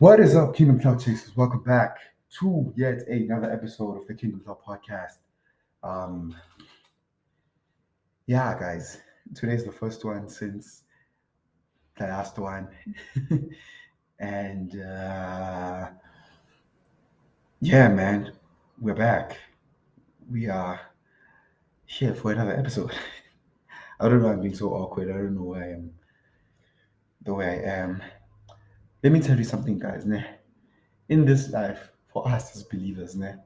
What is up, Kingdom Clout chasers? Welcome back to yet another episode of the Kingdom Clout podcast. Um, yeah, guys, today's the first one since the last one, and yeah, man, we're back. We are here for another episode. I don't know. I'm being so awkward. I don't know why I am the way I am. Let me tell you something, guys. Né? In this life, for us as believers, né?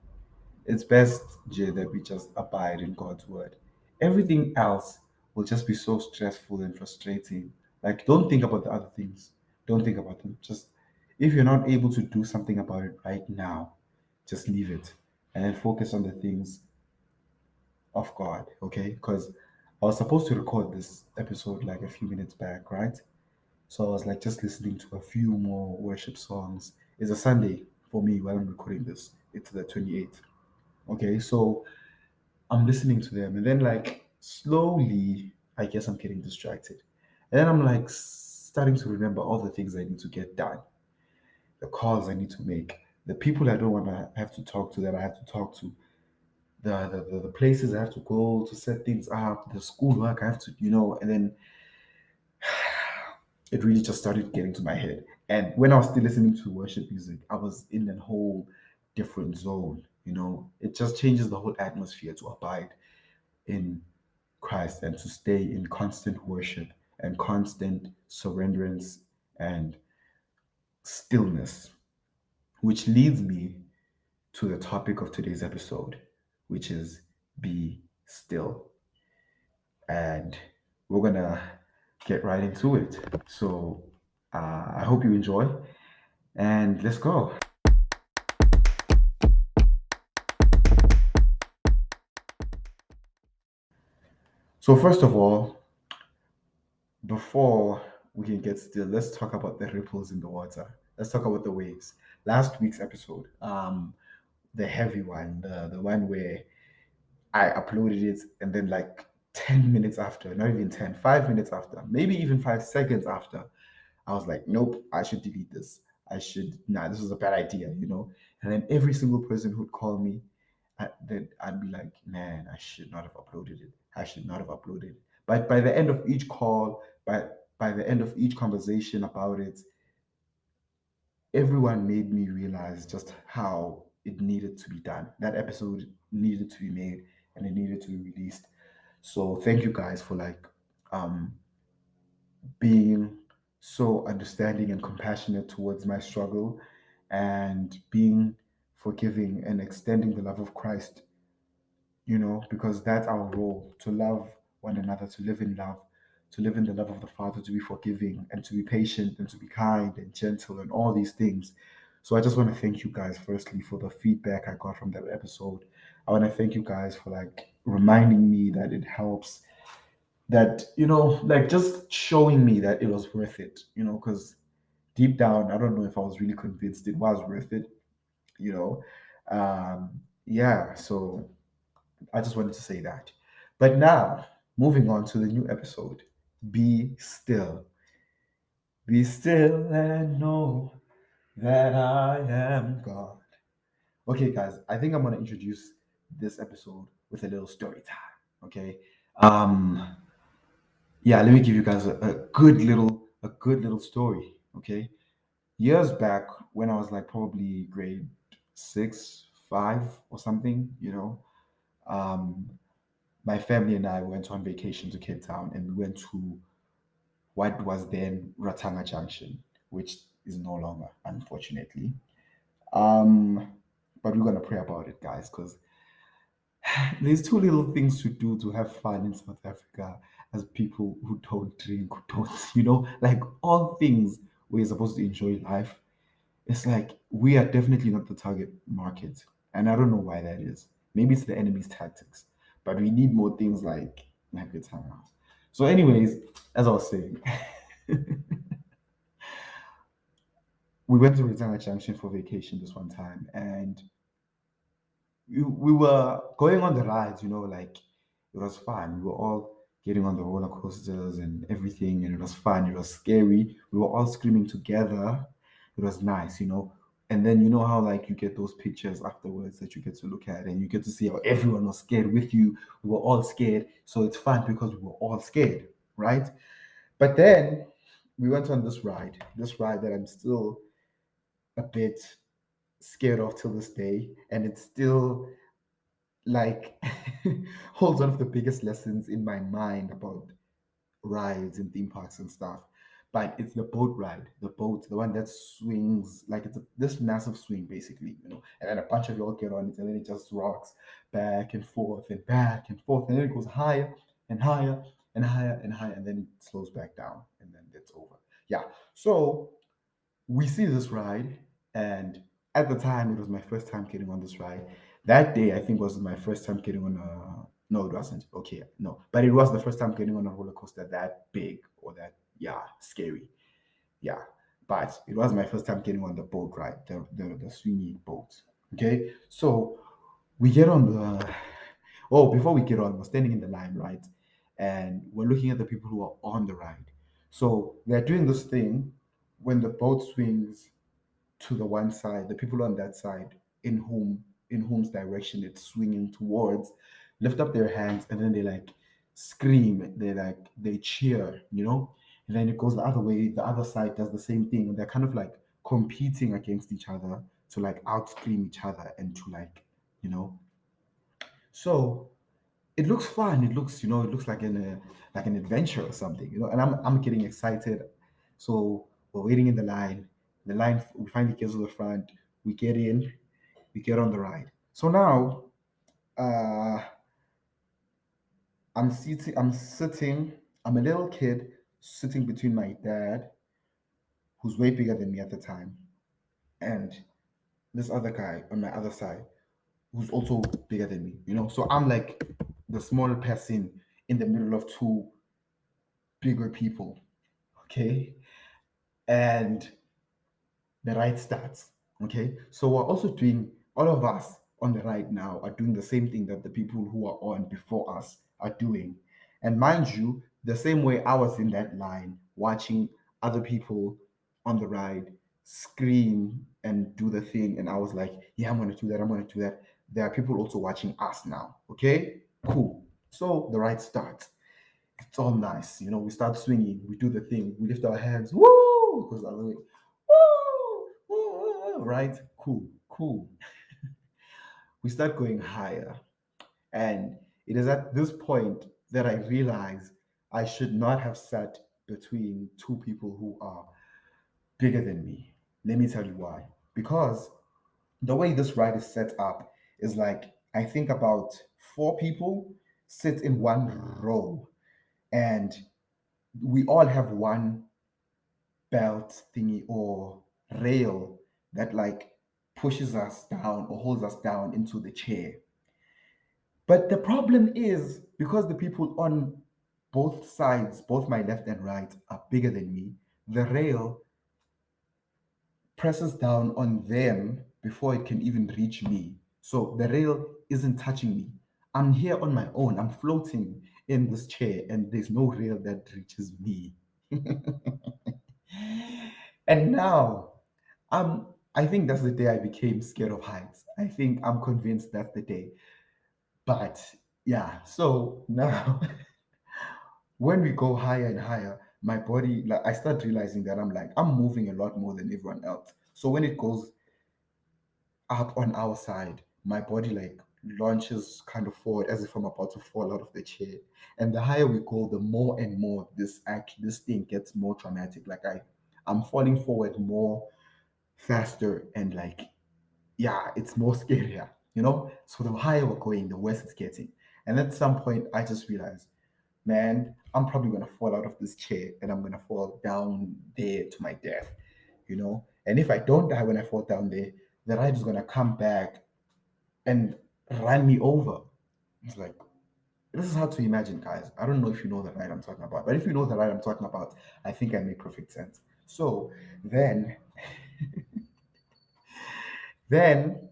It's best, Jay, that we just abide in God's word. Everything else will just be so stressful and frustrating. Like, don't think about the other things. Don't think about them. Just, if you're not able to do something about it right now, just leave it and then focus on the things of God, okay? Because I was supposed to record this episode like a few minutes back, right? So I was like just listening to a few more worship songs. It's a Sunday for me while I'm recording this. It's the 28th. Okay, so I'm listening to them, and then like slowly, I guess I'm getting distracted, and then I'm like starting to remember all the things I need to get done, the calls I need to make, the people I don't want to have to talk to that I have to talk to, the places I have to go to set things up, the schoolwork I have to, and then it really just started getting to my head. And when I was still listening to worship music, I was in a whole different zone. It just changes the whole atmosphere to abide in Christ and to stay in constant worship and constant surrenderance and stillness, which leads me to the topic of today's episode, which is be still. And we're going to get right into it. So I hope you enjoy and let's go. So, first of all, before we can get still, let's talk about the ripples in the water. Let's talk about the waves. Last week's episode, the heavy one, the one where I uploaded it and then like 10 minutes after, not even 10, 5 minutes after, maybe even 5 seconds after, I was like, nope, I should delete this. Nah, this was a bad idea. And then every single person who'd call me, then I'd be like, man, I should not have uploaded it. I should not have uploaded it. But by the end of each call, by the end of each conversation about it, everyone made me realize just how it needed to be done. That episode needed to be made and it needed to be released. So thank you guys for like um being so understanding and compassionate towards my struggle and being forgiving and extending the love of Christ, because that's our role to love one another, to live in love, to live in the love of the Father, to be forgiving and to be patient and to be kind and gentle and all these things. So I just want to thank you guys firstly for the feedback I got from that episode. I want to thank you guys for like reminding me that it helps, that like just showing me that it was worth it, because deep down I don't know if I was really convinced it was worth it you know yeah, so I just wanted to say that. But now, moving on to the new episode. Be still. Be still and know that I am God. Okay, guys, I think I'm going to introduce this episode with a little story time. Okay. um yeah, let me give you guys a good little story. Okay. Years back, when I was like probably grade 6, 5 or something, um my family and I went on vacation to Cape Town, and we went to what was then Ratanga Junction, which is no longer, unfortunately. Um, but we're gonna pray about it, guys, because there's two little things to do to have fun in South Africa as people who don't drink, who don't, like all things we're supposed to enjoy life. It's like we are definitely not the target market, and I don't know why that is. Maybe it's the enemy's tactics, but we need more things like it's hang out. So, anyways, as I was saying, we went to Rizanga Junction for vacation this one time, and we were going on the rides. Like it was fun. We were all getting on the roller coasters and everything, and it was fun. It was scary. We were all screaming together. It was nice, you know. And then you know how like you get those pictures afterwards that you get to look at, and you get to see how everyone was scared with you. We were all scared, so it's fun because we were all scared, right? But then we went on this ride that I'm still a bit scared of till this day, and it's still like holds one of the biggest lessons in my mind about rides and theme parks and stuff. But it's the boat ride, the boat, the one that swings like it's this massive swing basically, you know, and then a bunch of y'all get on it, and then it just rocks back and forth, and then it goes higher and higher and higher and higher, and then it slows back down, and then it's over. Yeah. So we see this ride, and at the time it was my first time getting on this ride. That day I think was my first time getting on a no, it wasn't. Okay, no. But it was the first time getting on a roller coaster that big or that yeah, scary. Yeah. But it was my first time getting on the boat ride, the swinging boat. Okay. So we get on the oh, before we get on, we're standing in the line, right? And we're looking at the people who are on the ride. So they're doing this thing when the boat swings to the one side, the people on that side in whom's direction it's swinging towards, lift up their hands, and then they like scream, they cheer, you know, and then it goes the other way, the other side does the same thing, and they're kind of like competing against each other to like out scream each other and to like, you know. So it looks fun. It looks, you know, it looks like an adventure or something, you know. And I'm getting excited. So we're waiting in the line. The line we finally get to the front. We get in. We get on the ride. So now, uh, I'm sitting. I'm sitting. I'm a little kid sitting between my dad, who's way bigger than me at the time, and this other guy on my other side, who's also bigger than me. You know. So I'm like the small person in the middle of two bigger people. Okay. And the ride starts. Okay. So we're also doing, all of us on the ride now are doing the same thing that the people who are on before us are doing. And mind you, the same way I was in that line watching other people on the ride scream and do the thing. And I was like, yeah, I'm going to do that. I'm going to do that. There are people also watching us now. Okay. Cool. So the ride starts. It's all nice. You know, we start swinging, we do the thing, we lift our hands, woo, because the other way, woo, woo, woo, woo, right? Cool, cool. We start going higher. And it is at this point that I realize I should not have sat between two people who are bigger than me. Let me tell you why. Because the way this ride is set up is like, I think about four people sit in one row, and we all have one belt thingy or rail that like pushes us down or holds us down into the chair. But the problem is because the people on both sides, both my left and right, are bigger than me, the rail presses down on them before it can even reach me. So the rail isn't touching me. I'm here on my own. I'm floating in this chair, and there's no rail that reaches me. And now, I think that's the day I became scared of heights. I think I'm convinced that's the day. But yeah, so now when we go higher and higher, my body, like I start realizing that I'm moving a lot more than everyone else. So when it goes up on our side, my body like launches kind of forward as if I'm about to fall out of the chair. And the higher we go, the more and more this thing gets more traumatic. Like I'm falling forward more faster, and like yeah, it's more scarier, you know? So the higher we're going, the worse it's getting. And at some point I just realized, man, I'm probably gonna fall out of this chair and I'm gonna fall down there to my death, you know? And if I don't die when I fall down there, the ride is gonna come back and run me over. It's like this is hard to imagine, guys. I don't know if you know the ride I'm talking about, but if you know the ride I'm talking about, I think I make perfect sense. So then then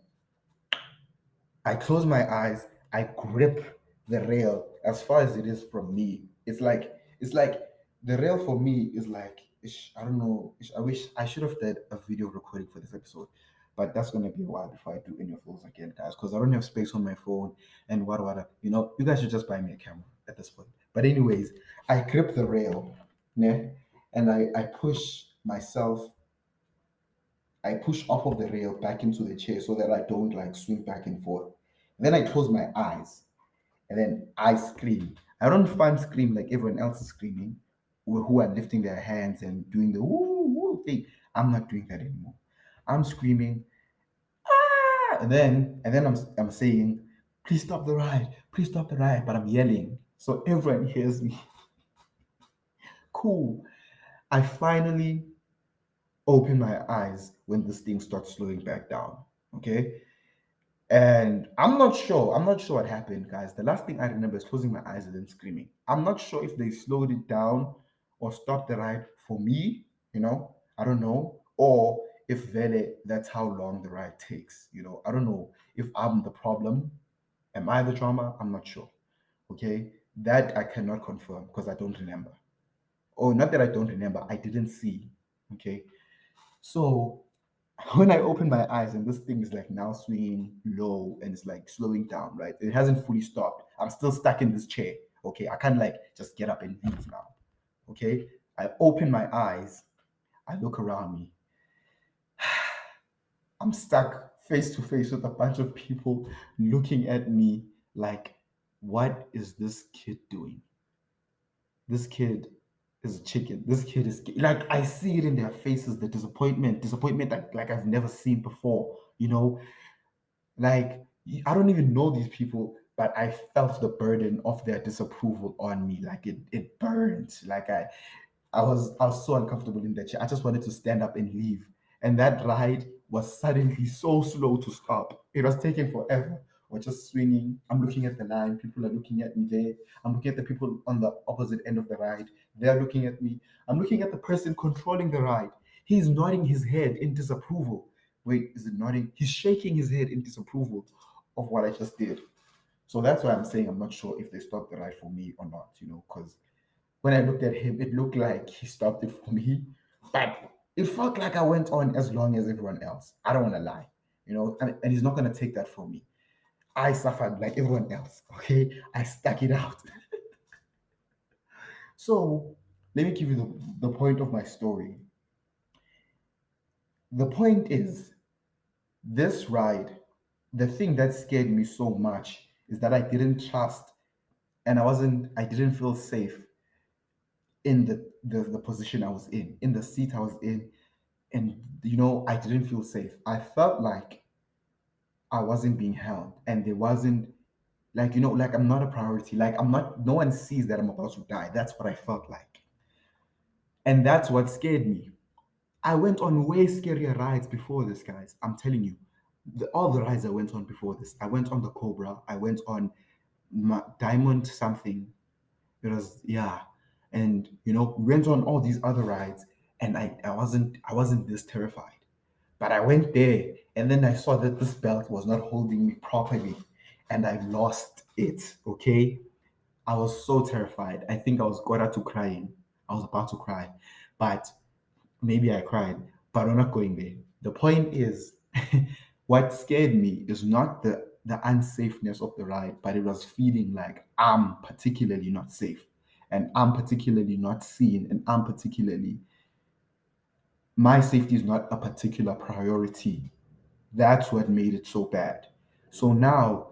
I close my eyes, I grip the rail as far as it is from me. It's like the rail for me I don't know. I wish I should have did a video recording for this episode, but that's gonna be a while before I do any of those again, guys, because I don't have space on my phone and what. You know, you guys should just buy me a camera at this point. But anyways, I grip the rail, ne, and I push myself. I push off of the rail back into the chair so that I don't like swing back and forth. And then I close my eyes and then I scream. I don't find scream like everyone else is screaming, who are lifting their hands and doing the woo woo thing. I'm not doing that anymore. I'm screaming, ah! And then I'm saying, please stop the ride, please stop the ride. But I'm yelling so everyone hears me. Cool. I finally open my eyes when this thing starts slowing back down. Okay. And I'm not sure what happened, guys. The last thing I remember is closing my eyes and then screaming. I'm not sure if they slowed it down or stopped the ride for me, I don't know. Or if Vele, that's how long the ride takes, I don't know if I'm the problem. Am I the drama? I'm not sure. Okay. That I cannot confirm because I don't remember. Or not that I don't remember, I didn't see. Okay. So when I open my eyes and this thing is like now swinging low and it's like slowing down, right? It hasn't fully stopped. I'm still stuck in this chair. Okay. I can't like just get up and leave now. Okay. I open my eyes. I look around me. I'm stuck face to face with a bunch of people looking at me like, what is this kid doing? This kid is a chicken. This kid is like, I see it in their faces, the disappointment like I've never seen before, like I don't even know these people, but I felt the burden of their disapproval on me. Like it burned. Like I was so uncomfortable in that chair. I just wanted to stand up and leave. And that ride was suddenly so slow to stop. It was taking forever. We're just swinging. I'm looking at the line. People are looking at me there. I'm looking at the people on the opposite end of the ride. They're looking at me. I'm looking at the person controlling the ride. He's nodding his head in disapproval. Wait, is it nodding? He's shaking his head in disapproval of what I just did. So that's why I'm saying I'm not sure if they stopped the ride for me or not, because when I looked at him, it looked like he stopped it for me, but it felt like I went on as long as everyone else. I don't want to lie, and he's not going to take that from me. I suffered like everyone else, okay? I stuck it out. So let me give you the point of my story. The point is, this ride, the thing that scared me so much is that I didn't trust and I didn't feel safe in the position I was in the seat I was in. And I didn't feel safe. I felt like I wasn't being held and there wasn't like like I'm not a priority. Like I'm not, no one sees that I'm about to die. That's what I felt like. And that's what scared me. I went on way scarier rides before this, guys. I'm telling you. All the rides I went on before this. I went on the Cobra. I went on Diamond something. It was, yeah. And we went on all these other rides and I wasn't this terrified. But I went there and then I saw that this belt was not holding me properly and I lost it. Okay. I was so terrified. I think I was got out to crying. I was about to cry. But maybe I cried. But we're not going there. The point is, what scared me is not the unsafeness of the ride, but it was feeling like I'm particularly not safe and I'm particularly not seen and I'm particularly my safety is not a particular priority. That's what made it so bad. So now,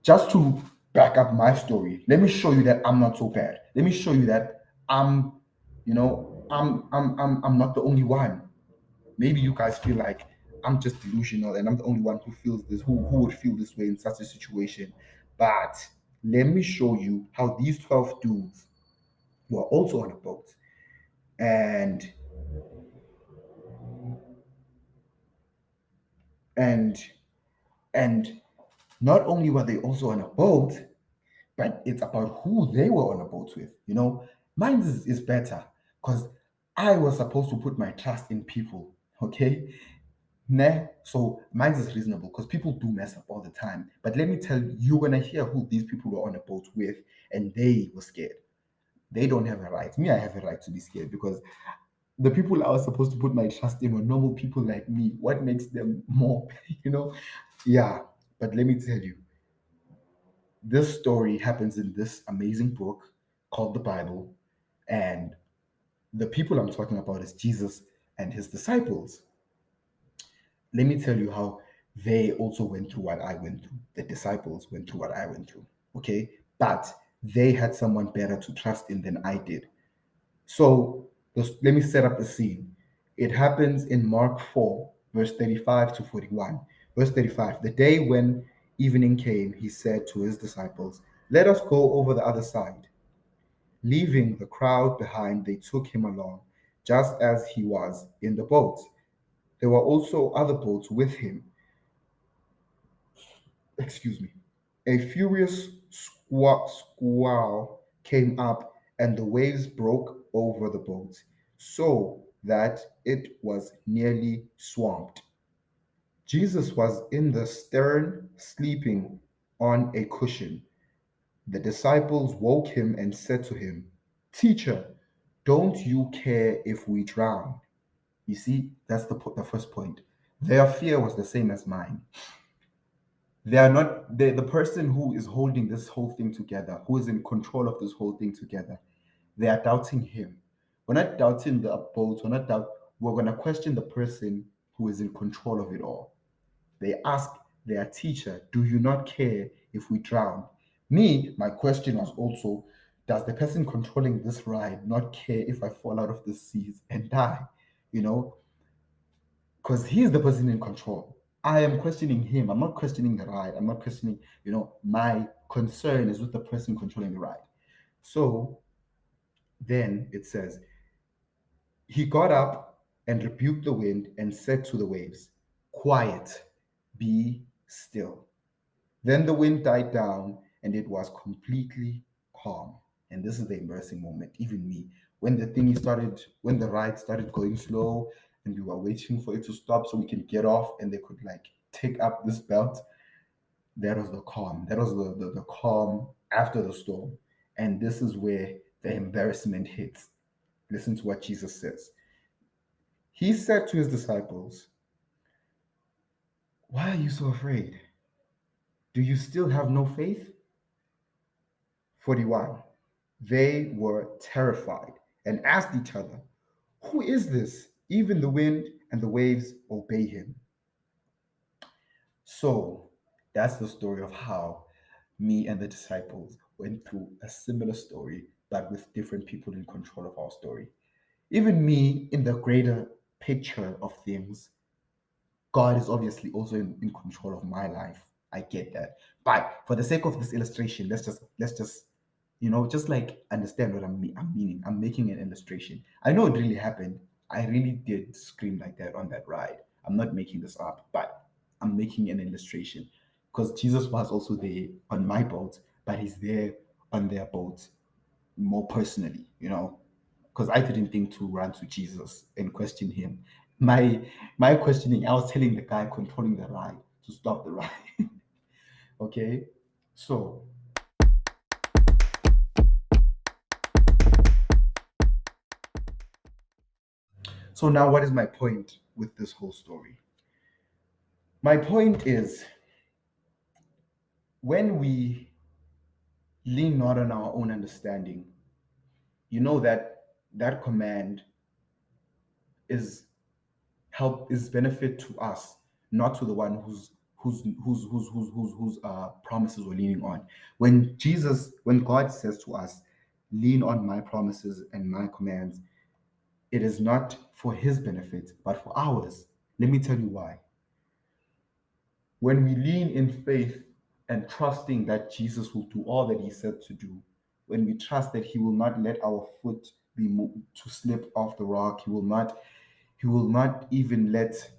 just to back up my story, let me show you that I'm not so bad. Let me show you that I'm not the only one. Maybe you guys feel like I'm just delusional and I'm the only one who feels this, who would feel this way in such a situation. But let me show you how these 12 dudes were also on a boat. And and and not only were they also on a boat, but it's about who they were on a boat with. Mine is better because I was supposed to put my trust in people. Okay, nah. So mine is reasonable because people do mess up all the time. But let me tell you, you're gonna hear who these people were on a boat with, and they were scared. They don't have a right. Me, I have a right to be scared because The people I was supposed to put my trust in were normal people like me. What makes them more, you know? Yeah, but let me tell you, this story happens in this amazing book called the Bible, and the people I'm talking about is Jesus and his disciples. Let me tell you how they also went through what I went through. The disciples went through what I went through. Okay. But they had someone better to trust in than I did. So let me set up the scene. It happens in Mark 4, verse 35 to 41. Verse 35, the day when evening came, he said to his disciples, let us go over the other side. Leaving the crowd behind, they took him along, just as he was in the boat. There were also other boats with him. Excuse me. A furious squall came up, and the waves broke over the boat, so that it was nearly swamped. Jesus was in the stern, sleeping on a cushion. The disciples woke him and said to him, teacher, don't you care if we drown? You see, that's the first point. Their fear was the same as mine. They are not the person who is holding this whole thing together, who is in control of this whole thing together. They are doubting him. We're not doubting the boat. We're gonna question the person who is in control of it all. They ask their teacher, do you not care if we drown? Me, my question was also, does the person controlling this ride not care if I fall out of the seas and die? You know, because he's the person in control. I am questioning him. I'm not questioning the ride. I'm not questioning, my concern is with the person controlling the ride. So then it says, he got up and rebuked the wind and said to the waves, quiet, be still. Then the wind died down and it was completely calm. And this is the embarrassing moment, even me. When the ride started going slow and we were waiting for it to stop so we can get off and they could like take up this belt, that was the calm. That was the calm after the storm. And this is where the embarrassment hits. Listen to what Jesus says. He said to his disciples, why are you so afraid? Do you still have no faith? 41. They were terrified and asked each other, who is this? Even the wind and the waves obey him. So that's the story of how me and the disciples went through a similar story, but with different people in control of our story. Even me, in the greater picture of things, God is obviously also in control of my life. I get that. But for the sake of this illustration, let's just just like understand what I'm meaning. I'm making an illustration. I know it really happened. I really did scream like that on that ride. I'm not making this up, but I'm making an illustration because Jesus was also there on my boat, but he's there on their boat more personally, because I didn't think to run to Jesus and question him. My questioning, I was telling the guy controlling the ride to stop the ride. Okay, so now what is my point with this whole story? My point is when we lean not on our own understanding, that that command is is benefit to us, not to the one whose promises we're leaning on. When God says to us, lean on my promises and my commands, it is not for his benefit, but for ours. Let me tell you why. When we lean in faith and trusting that Jesus will do all that he said to do, when we trust that he will not let our foot be moved to slip off the rock, he will not even let,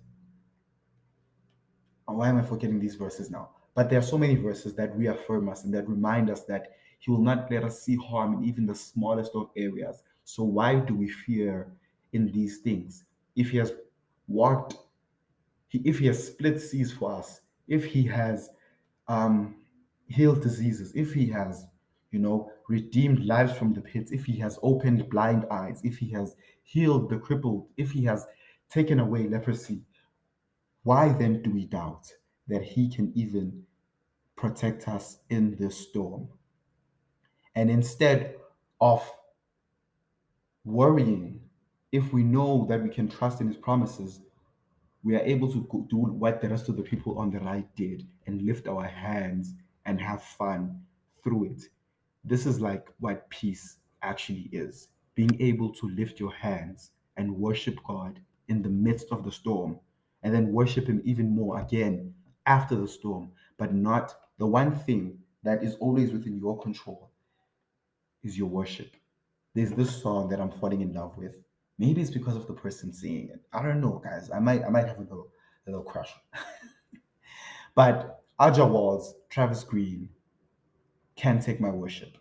why am I forgetting these verses now? But there are so many verses that reaffirm us and that remind us that he will not let us see harm in even the smallest of areas. So why do we fear in these things? If he has walked, if he has split seas for us, if he has um, healed diseases, if he has, redeemed lives from the pits, if he has opened blind eyes, if he has healed the crippled, if he has taken away leprosy, why then do we doubt that he can even protect us in this storm? And instead of worrying, if we know that we can trust in his promises, we are able to do what the rest of the people on the right did and lift our hands and have fun through it. This is like what peace actually is, being able to lift your hands and worship God in the midst of the storm, and then worship Him even more again after the storm. But not the one thing that is always within your control is your worship. There's this song that I'm falling in love with. Maybe it's because of the person singing it. I don't know, guys. I might have a little crush. But Aja Walls, Travis Green, Can't Take My Worship.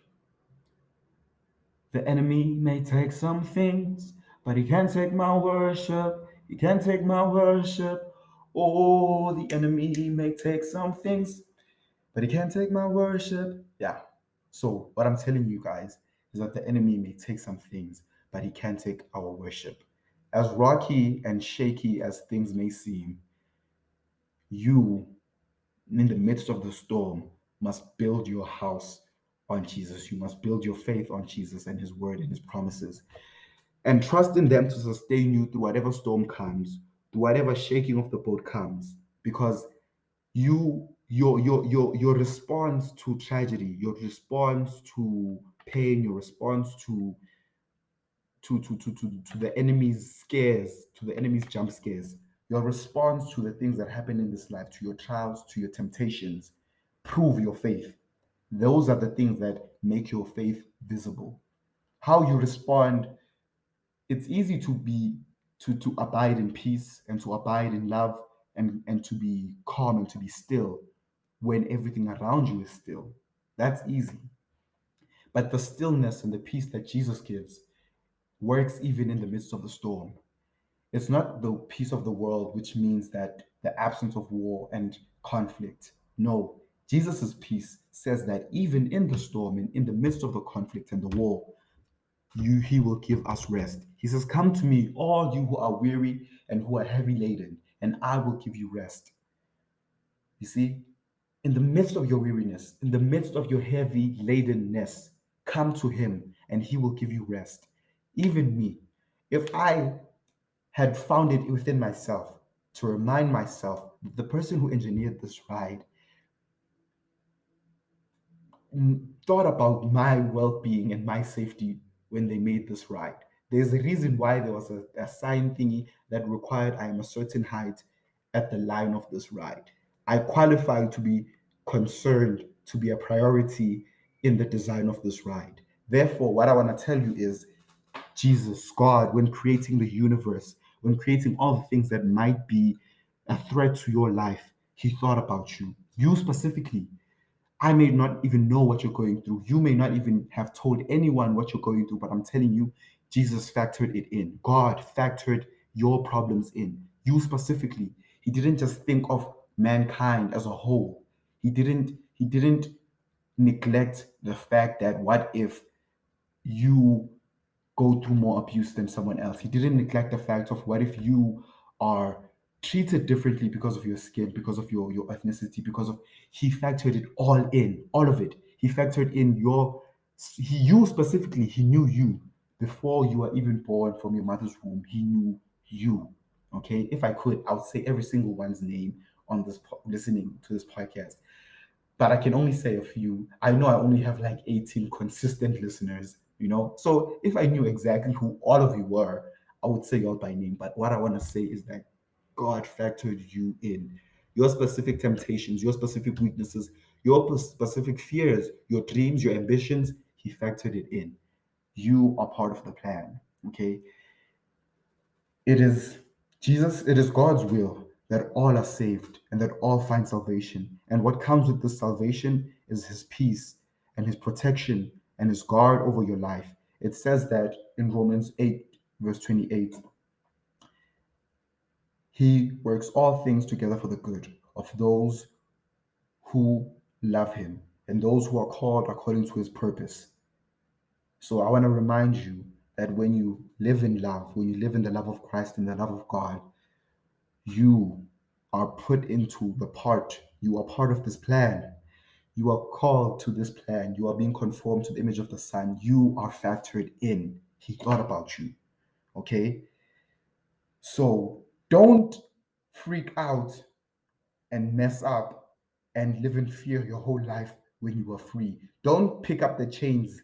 The enemy may take some things, but he can't take my worship. He can't take my worship. Oh, the enemy may take some things, but he can't take my worship. Yeah. So, what I'm telling you guys is that the enemy may take some things, but he can't take our worship. As rocky and shaky as things may seem, you, in the midst of the storm, must build your house on Jesus. You must build your faith on Jesus and His word and His promises, and trust in them to sustain you through whatever storm comes, through whatever shaking of the boat comes, because your response to tragedy, your response to pain, your response to the enemy's scares, to the enemy's jump scares, your response to the things that happen in this life, to your trials, to your temptations, prove your faith. Those are the things that make your faith visible. How you respond, it's easy to abide in peace and to abide in love, and to be calm and to be still when everything around you is still. That's easy. But the stillness and the peace that Jesus gives works even in the midst of the storm. It's not the peace of the world, which means that the absence of war and conflict. No, Jesus' peace says that even in the storm and in the midst of the conflict and the war, he will give us rest. He says, "Come to me, all you who are weary and who are heavy laden, and I will give you rest." You see, in the midst of your weariness, in the midst of your heavy ladenness, come to him and he will give you rest. Even me, if I had found it within myself to remind myself that the person who engineered this ride thought about my well-being and my safety when they made this ride. There's a reason why there was a sign thingy that required I am a certain height at the line of this ride. I qualify to be concerned, to be a priority in the design of this ride. Therefore, what I want to tell you is Jesus, God, when creating the universe, when creating all the things that might be a threat to your life, He thought about you. You specifically. I may not even know what you're going through. You may not even have told anyone what you're going through, but I'm telling you, Jesus factored it in. God factored your problems in. You specifically. He didn't just think of mankind as a whole. He didn't neglect the fact that what if you go through more abuse than someone else. He didn't neglect the fact of what if you are treated differently because of your skin, because of your ethnicity, because of he factored it all in, all of it. He factored in you specifically, he knew you before you were even born from your mother's womb. He knew you. Okay. If I could, I would say every single one's name on this listening to this podcast, but I can only say a few. I know I only have like 18 consistent listeners, you know. So if I knew exactly who all of you were, I would say y'all by name. But what I want to say is that God factored you in. Your specific temptations, your specific weaknesses, your specific fears, your dreams, your ambitions, He factored it in. You are part of the plan. Okay. It is it is God's will that all are saved and that all find salvation. And what comes with this salvation is His peace and His protection and His guard over your life. It says that in Romans 8, verse 28, He works all things together for the good of those who love Him and those who are called according to His purpose. So I want to remind you that when you live in love, when you live in the love of Christ and the love of God, you are put into the part, you are part of this plan. You are called to this plan. You are being conformed to the image of the Son. You are factored in. He thought about you. Okay? So don't freak out and mess up and live in fear your whole life when you are free. Don't pick up the chains.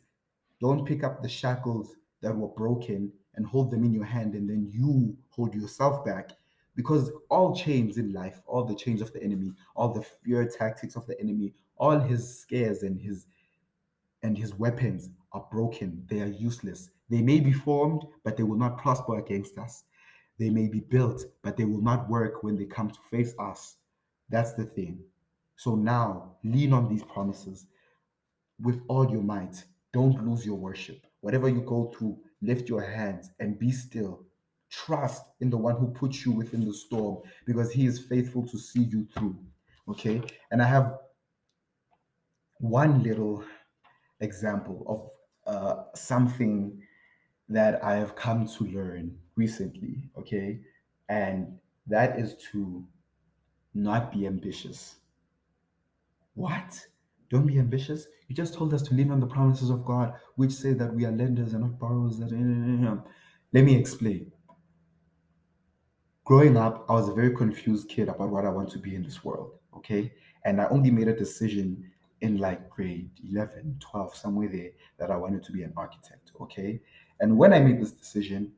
Don't pick up the shackles that were broken and hold them in your hand and then you hold yourself back. Because all chains in life, all the chains of the enemy, all the fear tactics of the enemy, all his scares and his weapons are broken. They are useless. They may be formed, but they will not prosper against us. They may be built, but they will not work when they come to face us. That's the thing. So now lean on these promises with all your might. Don't lose your worship. Whatever you go through, lift your hands and be still. Trust in the one who puts you within the storm because he is faithful to see you through. Okay. And I have one little example of something that I have come to learn recently. Okay. And that is to not be ambitious. What? Don't be ambitious. You just told us to lean on the promises of God, which say that we are lenders and not borrowers. Let me explain. Growing up, I was a very confused kid about what I want to be in this world. Okay. And I only made a decision in like grade 11, 12, somewhere there, that I wanted to be an architect. Okay. And when I made this decision,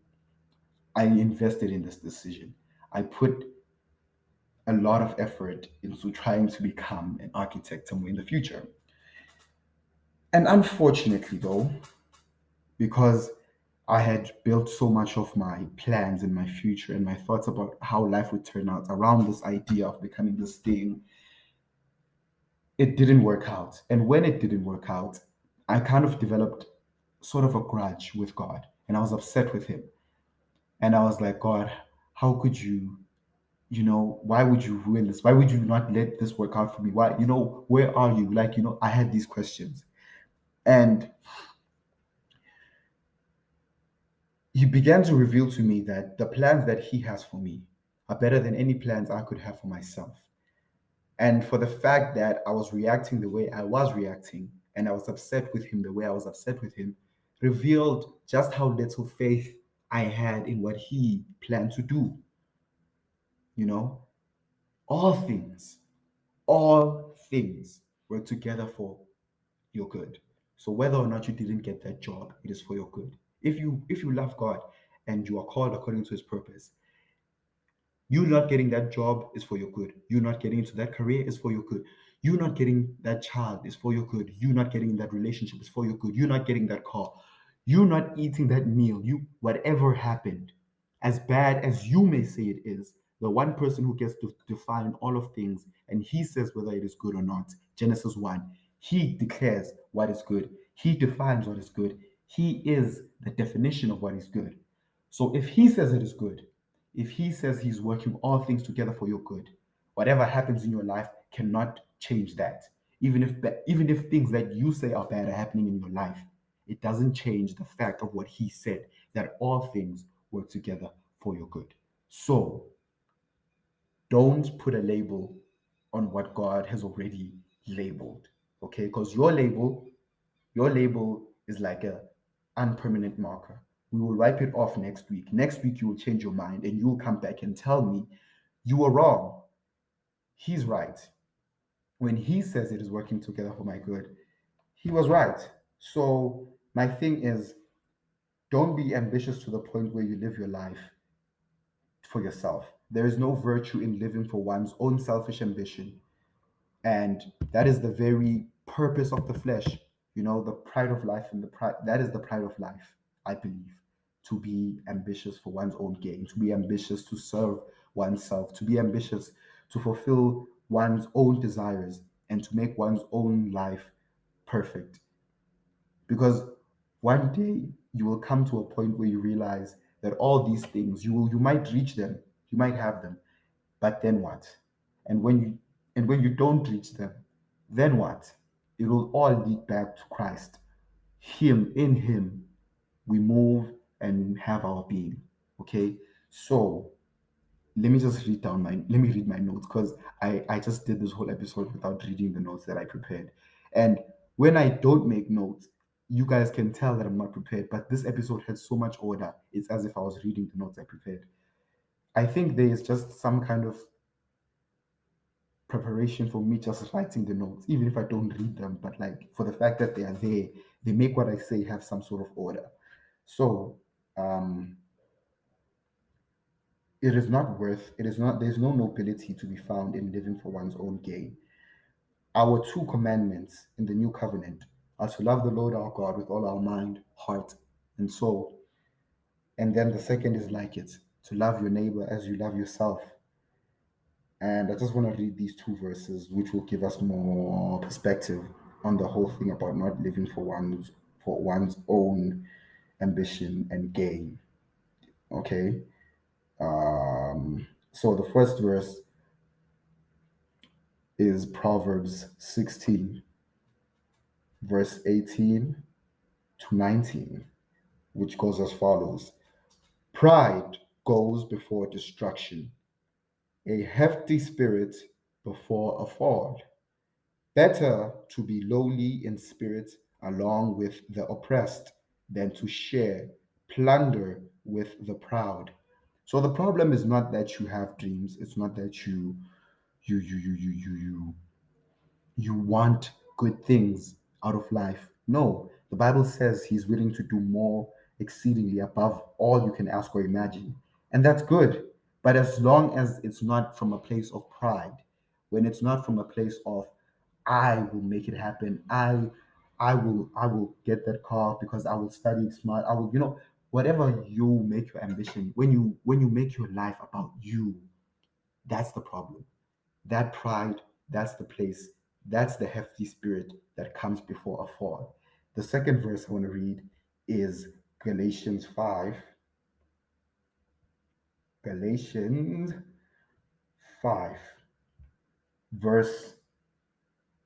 I invested in this decision. I put a lot of effort into trying to become an architect somewhere in the future. And unfortunately, though, because I had built so much of my plans and my future and my thoughts about how life would turn out around this idea of becoming this thing, it didn't work out. And when it didn't work out, I kind of developed sort of a grudge with God and I was upset with him. And I was like, God, how could you, why would you ruin this? Why would you not let this work out for me? Why, where are you? Like, I had these questions. And he began to reveal to me that the plans that he has for me are better than any plans I could have for myself. And for the fact that I was reacting the way I was reacting and I was upset with him the way I was upset with him, revealed just how little faith I had in what he planned to do. You know, all things, all things work together for your good. So whether or not you didn't get that job, it is for your good. If you love God and you are called according to his purpose, you not getting that job is for your good. You not getting into that career is for your good. You not getting that child is for your good. You not getting that relationship is for your good. You not getting that car. You not eating that meal. You whatever happened, as bad as you may say it is, the one person who gets to define all of things and he says whether it is good or not. Genesis 1. He declares what is good. He defines what is good. He is the definition of what is good. So if he says it is good, if he says he's working all things together for your good, whatever happens in your life cannot change that. Even if things that you say are bad are happening in your life, it doesn't change the fact of what he said, that all things work together for your good. So don't put a label on what God has already labeled. Okay, because your label is like a unpermanent marker. We will wipe it off next week. Next week, you will change your mind and you will come back and tell me you were wrong. He's right. When he says it is working together for my good, he was right. So, my thing is don't be ambitious to the point where you live your life for yourself. There is no virtue in living for one's own selfish ambition. And that is the very purpose of the flesh, the pride of life, and the pride that is the pride of life, I believe. To be ambitious for one's own gain, to be ambitious to serve oneself, to be ambitious to fulfill one's own desires and to make one's own life perfect. Because one day you will come to a point where you realize that all these things you might reach them, you might have them, but then what? And when you don't reach them, then what? It will all lead back to Christ. Him, in Him, we move and have our being. Okay, so let me read my notes because I just did this whole episode without reading the notes that I prepared. And when I don't make notes, you guys can tell that I'm not prepared. But this episode had so much order. It's as if I was reading the notes I prepared. I think there is just some kind of preparation for me just writing the notes, even if I don't read them. But like for the fact that they are there, they make what I say have some sort of order. So um there's no nobility to be found in living for one's own gain. Our two commandments in the new covenant are to love the Lord our God with all our mind, heart, and soul. And then the second is like it, to love your neighbor as you love yourself. And I just want to read these two verses, which will give us more perspective on the whole thing about not living for one's own ambition and gain. Okay. So the first verse is Proverbs 16, verse 18 to 19, which goes as follows. Pride goes before destruction, a hefty spirit before a fall. Better to be lowly in spirit along with the oppressed than to share plunder with the proud. So the problem is not that you have dreams. It's not that you want good things out of life. No, the Bible says He's willing to do more exceedingly above all you can ask or imagine. And that's good. But as long as it's not from a place of pride, when it's not from a place of I will make it happen, I will get that car because I will study smart, I will, whatever you make your ambition, when you make your life about you, that's the problem. That pride, that's the place, that's the hefty spirit that comes before a fall. The second verse I want to read is Galatians 5. Galatians 5, verse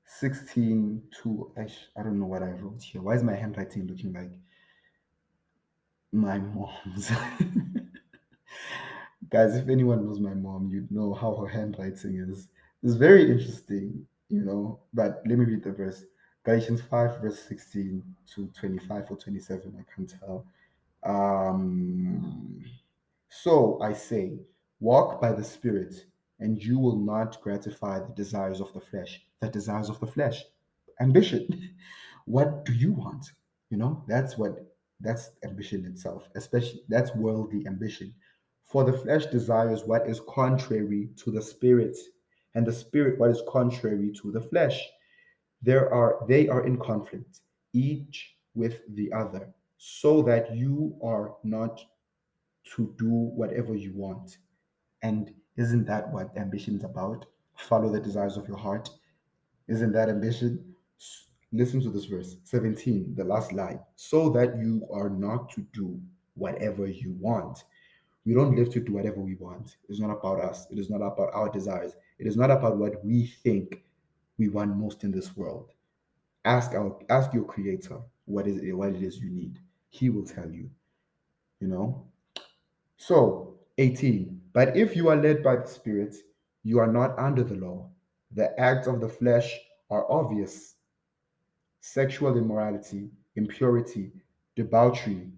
16 to, I don't know what I wrote here. Why is my handwriting looking like my mom's? Guys, if anyone knows my mom, you'd know how her handwriting is. It's very interesting, But let me read the verse. Galatians 5, verse 16 to 25 or 27, I can't tell. Um, so I say, walk by the Spirit, and you will not gratify the desires of the flesh. The desires of the flesh, ambition. What do you want? That's ambition itself, especially that's worldly ambition. For the flesh desires what is contrary to the spirit, and the spirit what is contrary to the flesh. They are in conflict, each with the other, so that you are not to do whatever you want. And isn't that what ambition is about? Follow the desires of your heart. Isn't that ambition? Listen to this verse 17, the last line. So that you are not to do whatever you want. We don't live to do whatever we want. It's not about us. It is not about our desires. It is not about what we think we want most in this world. Ask your creator what it is you need. He will tell you, you know. So 18. But if you are led by the Spirit, you are not under the law. The acts of the flesh are obvious: sexual immorality, impurity, debauchery,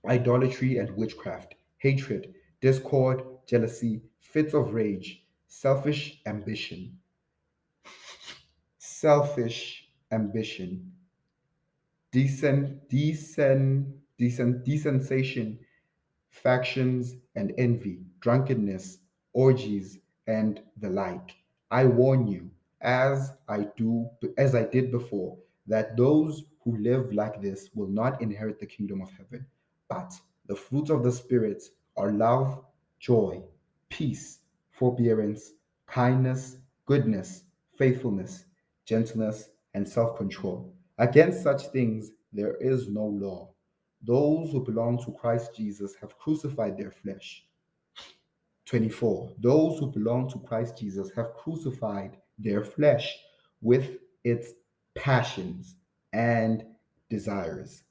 idolatry and witchcraft, hatred, discord, jealousy, fits of rage, selfish ambition, desensation, factions and envy, drunkenness, orgies, and the like. I warn you, as I did before, that those who live like this will not inherit the kingdom of heaven. But the fruits of the Spirit are love, joy, peace, forbearance, kindness, goodness, faithfulness, gentleness, and self-control. Against such things there is no law. Those who belong to Christ Jesus have crucified their flesh. 24. Those who belong to Christ Jesus have crucified their flesh with its passions and desires.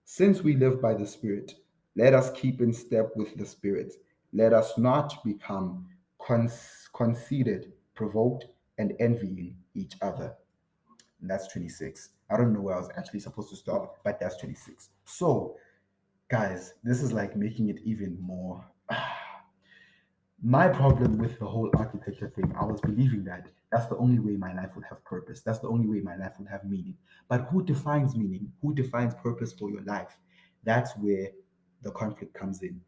Since we live by the Spirit, let us keep in step with the Spirit. Let us not become conceited, provoked, and envying each other. And that's 26. I don't know where I was actually supposed to stop, but that's 26. So, guys, this is like making it even more. My problem with the whole architecture thing, I was believing that that's the only way my life would have purpose. That's the only way my life would have meaning. But who defines meaning? Who defines purpose for your life? That's where the conflict comes in.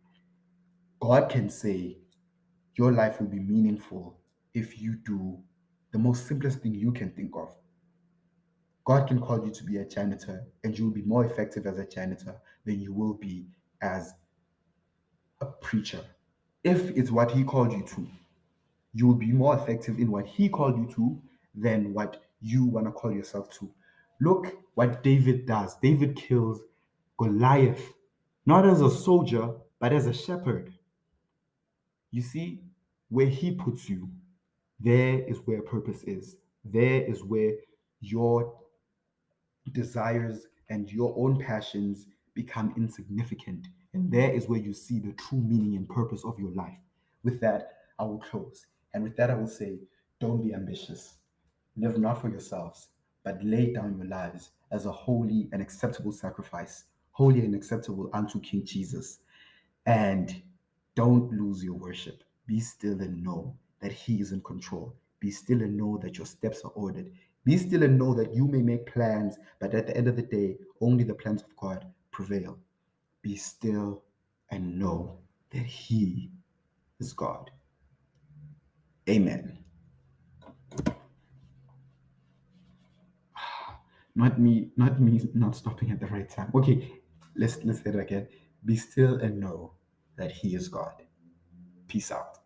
God can say your life will be meaningful if you do the most simplest thing you can think of. God can call you to be a janitor, and you will be more effective as a janitor than you will be as a preacher. If it's what He called you to, you will be more effective in what He called you to than what you want to call yourself to. Look what David does. David kills Goliath, not as a soldier, but as a shepherd. You see, where He puts you, there is where purpose is. There is where your desires and your own passions become insignificant. And there is where you see the true meaning and purpose of your life. With that, I will close. And with that, I will say, don't be ambitious. Live not for yourselves, but lay down your lives as a holy and acceptable sacrifice, holy and acceptable unto King Jesus. And don't lose your worship. Be still and know that He is in control. Be still and know that your steps are ordered. Be still and know that you may make plans, but at the end of the day, only the plans of God prevail. Be still and know that He is God. Amen. Not me not stopping at the right time. Okay, let's say it again. Be still and know that He is God. Peace out.